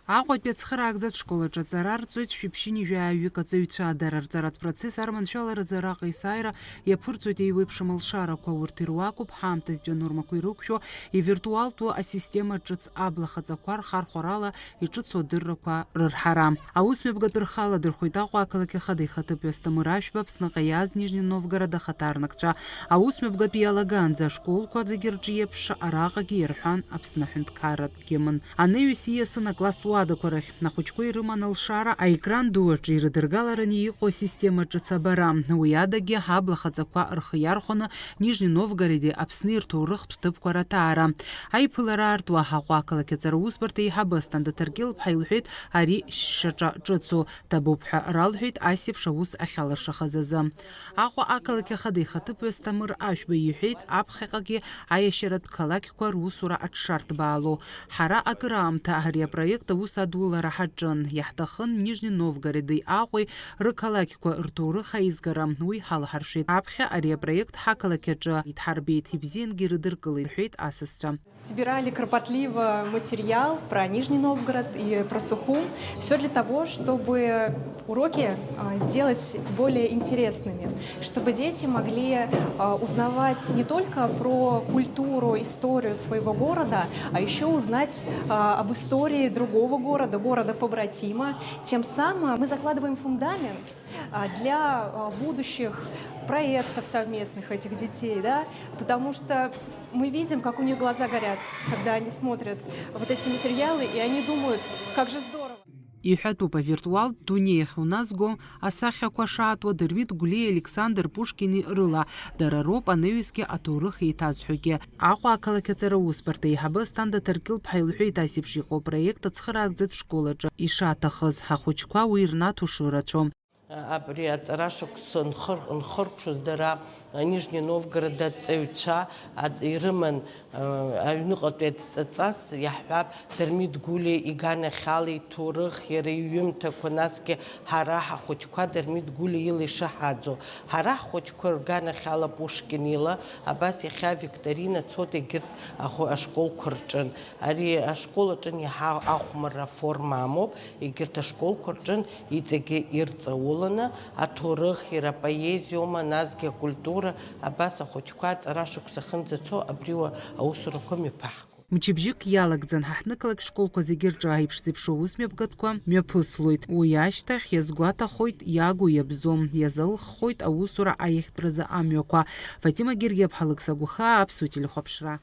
Аҟәатәи ацхыраагӡатә школаҿы аҵара арҵоит шәиԥшьыни жәаҩык аҵаҩцәа адарарҵаратә процесс арманшәаларазы араҟа есааира иаԥырҵоит еиуеиԥшым алшарақәа, урҭ ируакуп ҳаамҭазтәи анормақәа ирықәшәо ивиртуалтәу асистема ҿыц аблахаҵақәа рхархәарала иҿыцу адыррақәа рырҳара. Аусмҩаԥгатәи рхала дырхәеит Аҟәа ақалақь ахада ихаҭыԥҩы Асҭамыр Ашәба, Аԥсныҟа иааз Нижни Новгород ахаҭарнакцәа. Аусмҩаԥгатәи иалагаанӡа ашколқәа зегьы рҿы еиԥш араҟагьы иарҳәан Аԥсны аҳәынҭқарратә гимн. Анаҩс ииасын акласстә уадақәа рахь ахәыҷқәа ирыман алшара аекран ду аҿы ирыдыргалараны иҟоу асистема ҿыц абара. Уи адагьы аблахаҵақәа рхы иархәаны Нижни Новгороди Аԥсны ирҭоурыхтә ҭыԥқәа раҭаара. Аиԥылара аартуа Аҟәа ақалақь аҵара усбарҭа еиҳабы Асҭанда Ҭаркьыл-ԥҳа илҳәеит ари шьаҿа ҿыцу ҭабуп ҳәа ралҳәеит асеиԥш аус ахьалыршахаз азы. Аҟәа ақалақь ахада ихаҭыԥҩы Асҭамыр Ашәба иҳәеит аԥхьаҟагьы аиашьаратә қалақьқәа русура аҽшарҭбаало. Ҳара акыраамҭа ари апроект аус адулара ҳаҿын. Иаҳҭахын Нижни Новгороди Аҟәеи рқалақьқәа рҭоурых аизгара. Уи ҳалҳаршеит. Аԥхьа ари апроект ҳақалақь аҿы иҭҳарбеит, ибзиангьы ирыдыркылеит, рҳәеит асасцәа. Собирали кропотливо материал про Нижний Новгород и про Сухум. Все для того, чтобы уроки сделать более интересными, чтобы дети могли узнавать не только про культуру, историю своего города, а еще узнать об истории другого города, города-побратима. Тем самым мы закладываем фундамент для будущих проектов совместных этих детей, да? Потому что мы видим, как у них глаза горят, когда они смотрят вот эти материалы, и они думают, как же здорово. Иҳәатәуп авиртуалтә дунеихь уназго асахьақәа шаатуа Дырмит Гәлиа, Александр Пушкини рыла. Дара роуп анаҩсгьы аҭоурых еиҭазҳәогьы. Аҟәа ақалақь аҵара усбарҭа еиҳабы Асҭанда Ҭаркьыл-ԥҳа илҳәеит асеиԥш иҟоу апроект ацхыраагӡатә школаҿы ишаҭахыз. Ҳахәыҷқәа уи рнаҭо шырацәом. Абри аҵара шықәса нхыркәшоз дара Нижни Новгород аҵаҩцәа ирыман аҩныҟатәи адҵаҵас иаҳҳәап Дырмит Гәлиа иганахьала иҭоурых иара иҩымҭақәа, насгьы ҳара ҳахәыҷқәа Дырмит Гәлиа ила ишаҳаӡо. Ҳара ҳхәыҷқәа рганахьала Пушкин ила, абас иахьа викторина цот егьырҭ ашколқәа рҿын. Ари ашкол аҿын иаҳа ахәмарра форма амоуп, егьырҭ ашколқәа рҿын иҵегьы ирҵауланы аҭоурых, иара апоезиоума, насгьы акультура, абас ахәыҷқәа аҵара шықәса ахьынӡацо абриуа аусурақәа мҩаԥаҳгоуп. Мчыбжьык иалагӡан ҳаҳҭнықалақь школқәа зегьы рҿы аиԥш-зеиԥшу аусмҩаԥгатәқәа мҩаԥыслоит. Уи ашьҭахь иазгәаҭахоит иагу иабзом, иазалххоит аусура аихтәразы амҩақәа. Фатима Гергиаԥҳа, Алыкса Гәыхаа, Аԥсуа телехәаԥшра.